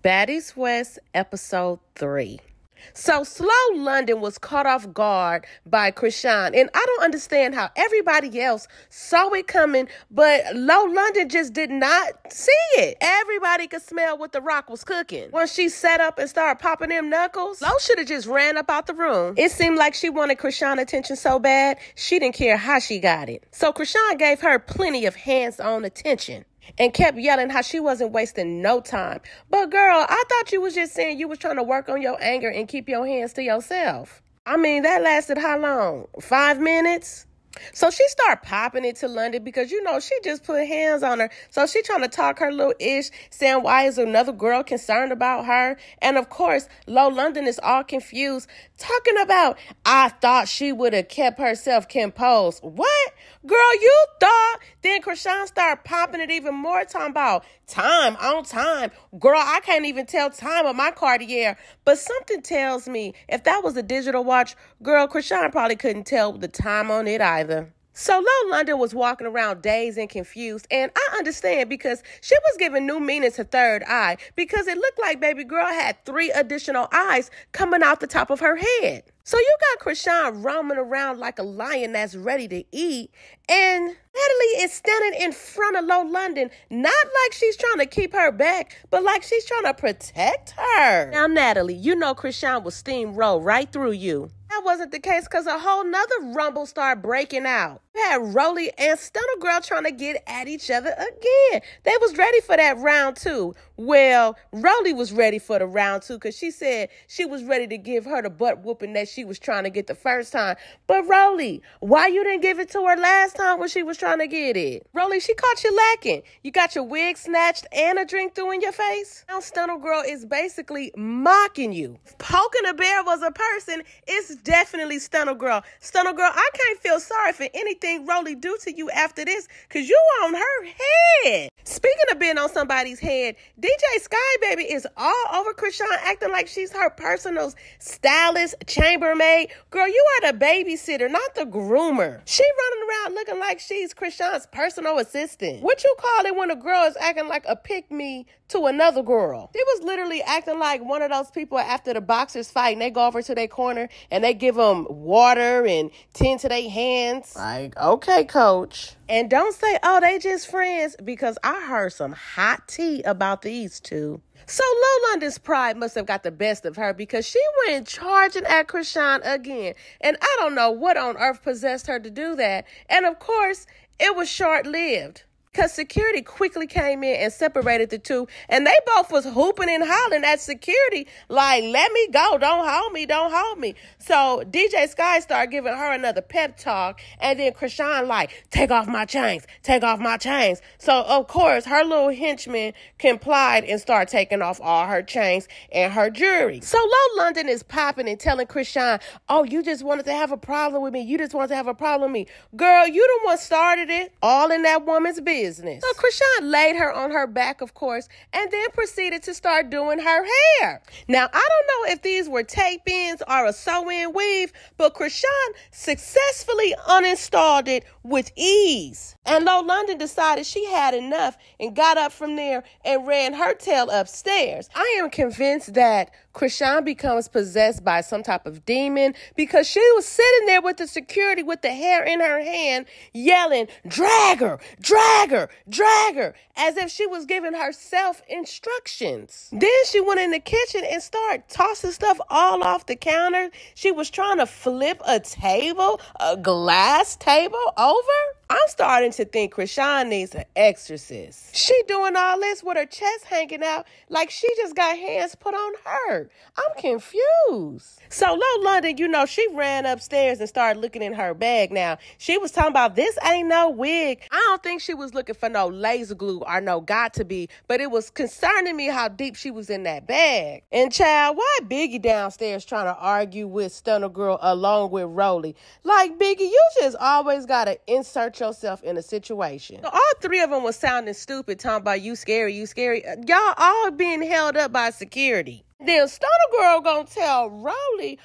Baddies West, episode 3. So Slow London was caught off guard by Chrisean, and I don't understand how everybody else saw it coming, but Low London just did not see it. Everybody could smell what the Rock was cooking. Once she sat up and started popping them knuckles, Low should have just ran up out the room. It seemed like she wanted Chrisean attention so bad, she didn't care how she got it. So Chrisean gave her plenty of hands-on attention and kept yelling how she wasn't wasting no time. But girl, I thought you was just saying you was trying to work on your anger and keep your hands to yourself. I mean, that lasted how long? 5 minutes? So she started popping it to London because, you know, she just put hands on her. So she trying to talk her little ish, saying why is another girl concerned about her? And of course, Low London is all confused, talking about, I thought she would have kept herself composed. What? Girl, you thought? Then Chrisean started popping it even more, talking about time on time. Girl, I can't even tell time on my Cartier. But something tells me if that was a digital watch, girl, Chrisean probably couldn't tell the time on it either. So Low London was walking around dazed and confused, and I understand because she was giving new meaning to third eye because it looked like baby girl had 3 additional eyes coming out the top of her head. So you got Chrisean roaming around like a lion that's ready to eat, and Natalie is standing in front of Low London, not like she's trying to keep her back, but like she's trying to protect her. Now, Natalie, you know Chrisean will steamroll right through you. That wasn't the case because a whole nother rumble started breaking out. You had Rolly and Stunna Girl trying to get at each other again. They was ready for that round 2. Well, Rolly was ready for the round 2 because she said she was ready to give her the butt whooping that she was trying to get the first time. But Rolly, why you didn't give it to her last time when she was trying to get it? Rolly, she caught you lacking. You got your wig snatched and a drink through in your face. Now Stunna Girl is basically mocking you. If Poking a Bear was a person, it's definitely Stunna Girl. Stunna Girl, I can't feel sorry for anything Rolly do to you after this because you on her head. Speaking of being on somebody's head, DJ Sky Baby is all over Chrisean acting like she's her personal stylist, chambermaid. Girl, you are the babysitter, not the groomer. She running around looking like she's Chrisean's personal assistant. What you call it when a girl is acting like a pick-me to another girl? She was literally acting like one of those people after the boxers fight and they go over to their corner and they give them water and tend to their hands. Like, okay, coach. And don't say, oh, they just friends, because I heard some hot tea about these two. So Low London's pride must have got the best of her because she went charging at Chrisean again. And I don't know what on earth possessed her to do that. And of course, it was short-lived, because security quickly came in and separated the two. And they both was hooping and hollering at security like, let me go, don't hold me, don't hold me. So DJ Sky started giving her another pep talk. And then Chrisean like, take off my chains, take off my chains. So, of course, her little henchman complied and started taking off all her chains and her jewelry. So Low London is popping and telling Chrisean, oh, you just wanted to have a problem with me. You just wanted to have a problem with me. Girl, you the one started it. All in that woman's business. So Chrisean laid her on her back, of course, and then proceeded to start doing her hair. Now, I don't know if these were tape-ins or a sew-in weave, but Chrisean successfully uninstalled it with ease. And Low London decided she had enough and got up from there and ran her tail upstairs. I am convinced that Chrisean becomes possessed by some type of demon because she was sitting there with the security with the hair in her hand yelling, drag her, drag her, drag her, as if she was giving herself instructions. Then she went in the kitchen and started tossing stuff all off the counter. She was trying to flip a table, a glass table over. I'm starting to think Chrisean needs an exorcist. She doing all this with her chest hanging out like she just got hands put on her. I'm confused. So Low London, you know, she ran upstairs and started looking in her bag. Now, she was talking about this ain't no wig. I don't think she was looking for no laser glue or no got to be, but it was concerning me how deep she was in that bag. And child, why Biggie downstairs trying to argue with Stunna Girl along with Rolly? Like, Biggie, you just always got to insert yourself in a situation. All 3 of them was sounding stupid, talking about you scary, you scary. Y'all all being held up by security. Then Stunna Girl gonna tell Rolly,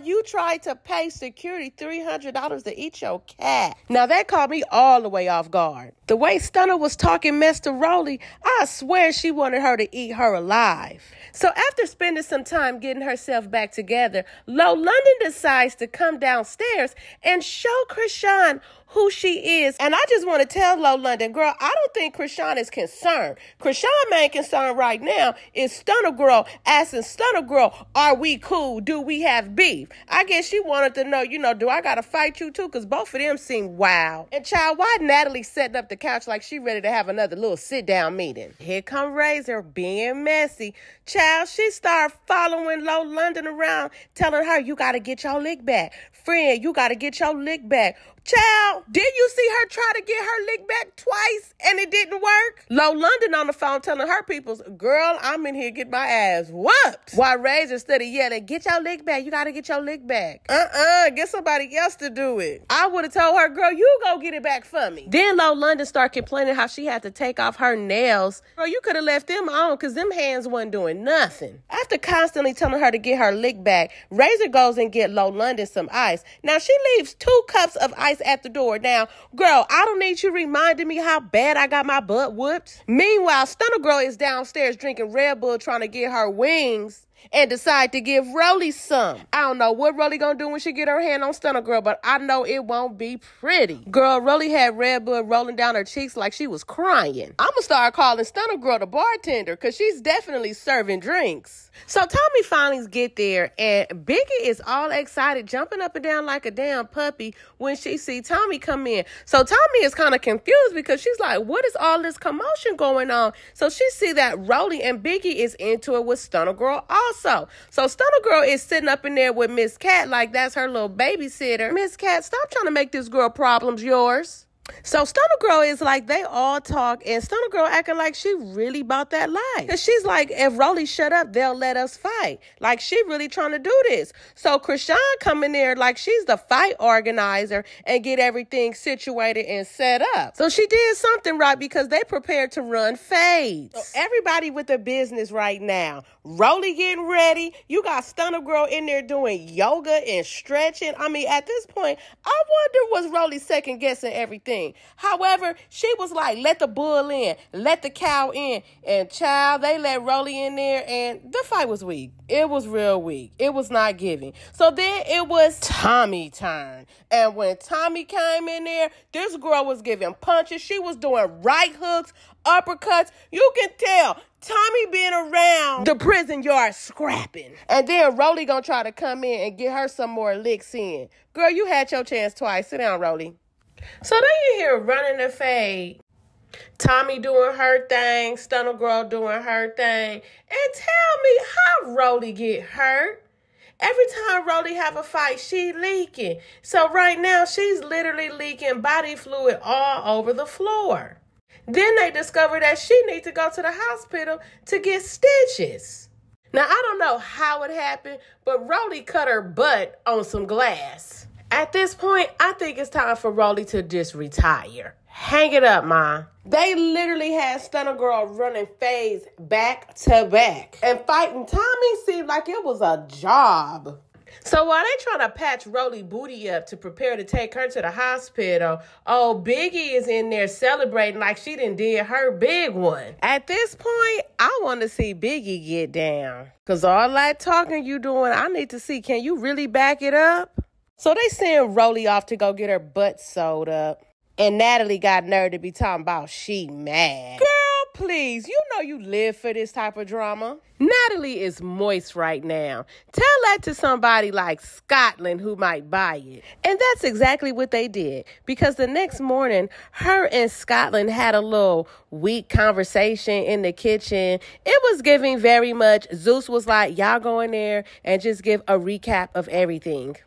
you tried to pay security $300 to eat your cat. Now that caught me all the way off guard. The way Stunna was talking mess to Rolly, I swear she wanted her to eat her alive. So after spending some time getting herself back together, Low London decides to come downstairs and show Chrisean who she is. And I just want to tell Low London, girl, I don't think Chrisean is concerned. Chrisean main concern right now is Stunna Girl asking Stunna Girl, are we cool? Do we have beef? I guess she wanted to know, do I got to fight you too? Because both of them seem wild. And child, why Natalie setting up the couch like she ready to have another little sit-down meeting? Here come Razor being messy. Child, she started following Low London around, telling her, you got to get your lick back. Friend, you got to get your lick back. Child, did you see her try to get her lick back twice and it didn't work? Low London on the phone telling her peoples, girl, I'm in here get my ass whooped. While Razor steady yelling, get your lick back. You got to get your lick back. Get somebody else to do it. I would have told her, girl, you go get it back for me. Then Low London started complaining how she had to take off her nails. Girl, you could have left them on because them hands wasn't doing nothing. After constantly telling her to get her lick back, Razor goes and get Low London some ice. Now she leaves 2 cups of ice at the door. Now, girl, I don't need you reminding me how bad I got my butt whooped. Meanwhile, Stunna Girl is downstairs drinking Red Bull trying to get her wings and decide to give Rolly some. I don't know what Rolly gonna do when she get her hand on Stunna Girl, but I know it won't be pretty. Girl, Rolly had Red Bull rolling down her cheeks like she was crying. I'ma start calling Stunna Girl the bartender because she's definitely serving drinks. So Tommy finally get there and Biggie is all excited, jumping up and down like a damn puppy when she see Tommy come in. So Tommy is kind of confused because she's like, what is all this commotion going on? So she see that Rolly and Biggie is into it with Stunna Girl also. So Stunna Girl is sitting up in there with Miss Cat like that's her little babysitter. Miss Cat, stop trying to make this girl problems yours. So Stunna Girl is like, they all talk, and Stunna Girl acting like she really about that life. Because she's like, if Rolly shut up, they'll let us fight. Like, she really trying to do this. So Chrisean come in there like she's the fight organizer and get everything situated and set up. So she did something right because they prepared to run fades. So everybody with the business right now. Rolly getting ready. You got Stunna Girl in there doing yoga and stretching. I mean, at this point, I wonder was Rolly second guessing everything. However, she was like, let the bull in, let the cow in. And child, they let Rolly in there and the fight was weak. It was real weak. It was not giving. So then it was Tommy's turn. And when Tommy came in there, this girl was giving punches. She was doing right hooks, uppercuts. You can tell Tommy been around the prison yard scrapping. And then Rolly gonna try to come in and get her some more licks in. Girl, you had your chance twice. Sit down, Rolly. So then you hear running the fade. Tommy doing her thing, Stunna Girl doing her thing. And tell me how Rolly get hurt. Every time Rolly have a fight, she leaking. So right now, she's literally leaking body fluid all over the floor. Then they discover that she needs to go to the hospital to get stitches. Now, I don't know how it happened, but Rolly cut her butt on some glass. At this point, I think it's time for Rolly to just retire. Hang it up, Ma. They literally had Stunna Girl running fades back to back. And fighting Tommy seemed like it was a job. So while they trying to patch Rolly booty up to prepare to take her to the hospital, Biggie is in there celebrating like she done did her big one. At this point, I want to see Biggie get down. Because all that talking you doing, I need to see, can you really back it up? So they send Rolly off to go get her butt sewed up. And Natalie got nerve to be talking about she mad. Girl, please, you know you live for this type of drama. Natalie is moist right now. Tell that to somebody like Scotland who might buy it. And that's exactly what they did. Because the next morning, her and Scotland had a little weak conversation in the kitchen. It was giving very much. Zeus was like, y'all go in there and just give a recap of everything.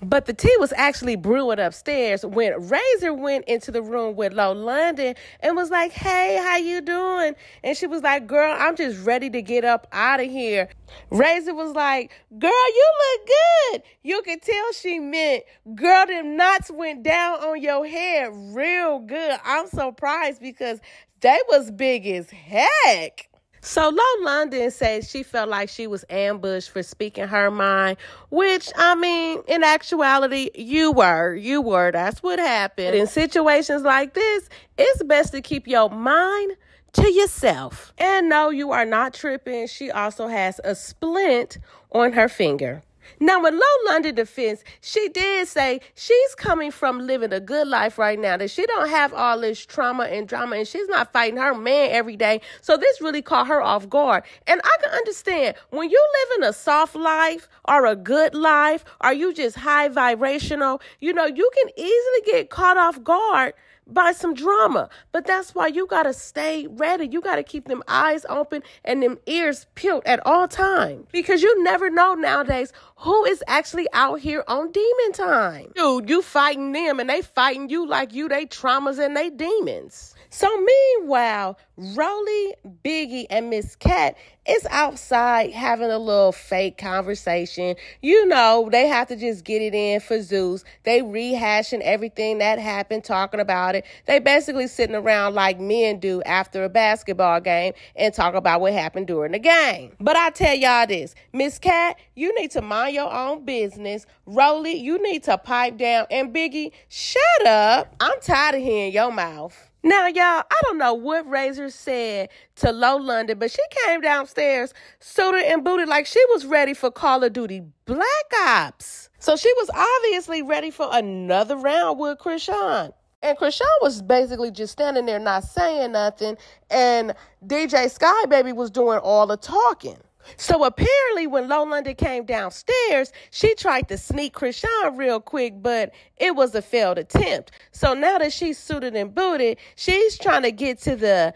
But the tea was actually brewing upstairs when Razor went into the room with Low London and was like, hey, how you doing? And she was like, girl, I'm just ready to get up out of here. Razor was like, girl, you look good. You could tell she meant, girl, them knots went down on your head real good. I'm surprised because they was big as heck. So Lo London said she felt like she was ambushed for speaking her mind, which, I mean, in actuality, you were. That's what happened. In situations like this, it's best to keep your mind to yourself. And no, you are not tripping. She also has a splint on her finger. Now, in Lo London defense, she did say she's coming from living a good life right now, that she don't have all this trauma and drama, and she's not fighting her man every day. So this really caught her off guard. And I can understand, when you live in a soft life or a good life, or you just high vibrational, you can easily get caught off guard by some drama. But that's why you got to stay ready. You got to keep them eyes open and them ears peeled at all times, because you never know nowadays who is actually out here on demon time. Dude, you fighting them and they fighting you like you they traumas and they demons. So meanwhile, Rolly, Biggie, and Miss Cat is outside having a little fake conversation. They have to just get it in for Zeus. They rehashing everything that happened, talking about it. They basically sitting around like men do after a basketball game and talk about what happened during the game. But I tell y'all this, Miss Cat, you need to mind your own business. Rolly, you need to pipe down. And Biggie, shut up. I'm tired of hearing your mouth. Now, y'all, I don't know what Razor said to Lo London, but she came downstairs suited and booted like she was ready for Call of Duty Black Ops. So she was obviously ready for another round with Chrisean. And Chrisean was basically just standing there not saying nothing, and DJ Skybaby was doing all the talking. So apparently when Lo London came downstairs, she tried to sneak Chrisean real quick, but it was a failed attempt. So now that she's suited and booted, she's trying to get to the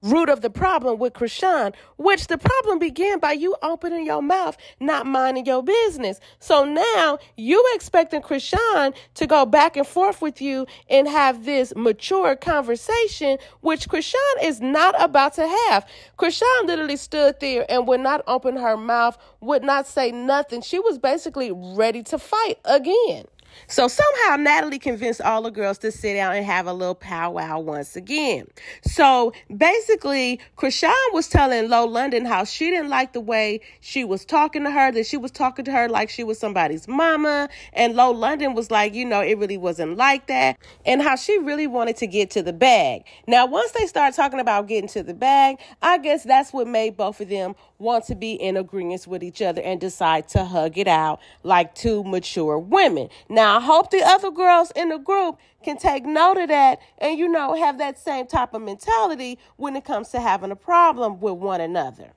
root of the problem with Chrisean, which the problem began by you opening your mouth, not minding your business. So now you expecting Chrisean to go back and forth with you and have this mature conversation, which Chrisean is not about to have. Chrisean literally stood there and would not open her mouth, would not say nothing. She was basically ready to fight again. So somehow Natalie convinced all the girls to sit down and have a little powwow once again. So basically, Chrisean was telling Lo London how she didn't like the way she was talking to her, that she was talking to her like she was somebody's mama. And Lo London was like, it really wasn't like that. And how she really wanted to get to the bag. Now, once they started talking about getting to the bag, I guess that's what made both of them want to be in agreement with each other and decide to hug it out like two mature women. Now, I hope the other girls in the group can take note of that and, have that same type of mentality when it comes to having a problem with one another.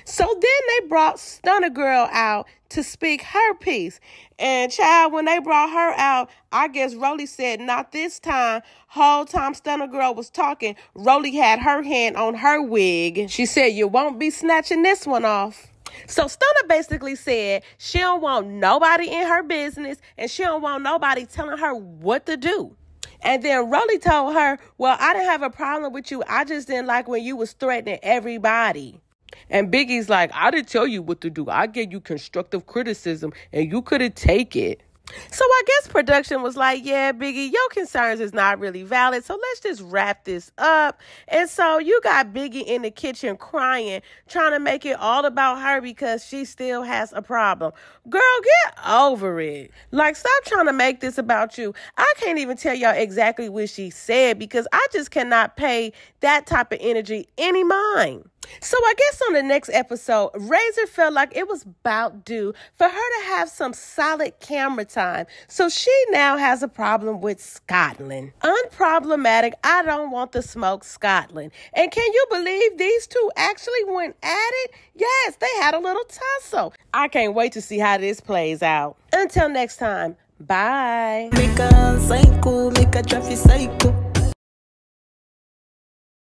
So then they brought Stunna Girl out to speak her piece. And child, when they brought her out, I guess Rolly said, not this time. Whole time Stunna Girl was talking, Rolly had her hand on her wig. She said, you won't be snatching this one off. So Stunna basically said she don't want nobody in her business and she don't want nobody telling her what to do. And then Rolly told her, well, I didn't have a problem with you. I just didn't like when you was threatening everybody. And Biggie's like, I didn't tell you what to do. I gave you constructive criticism and you couldn't take it. So I guess production was like, yeah, Biggie, your concerns is not really valid. So let's just wrap this up. And so you got Biggie in the kitchen crying, trying to make it all about her because she still has a problem. Girl, get over it. Like, stop trying to make this about you. I can't even tell y'all exactly what she said because I just cannot pay that type of energy any mind. So I guess on the next episode, Razor felt like it was about due for her to have some solid camera time. So she now has a problem with Scotland. Unproblematic, I don't want the smoke Scotland. And can you believe these two actually went at it? Yes, they had a little tussle. I can't wait to see how this plays out. Until next time, bye. Make a psycho, make a traffic psycho.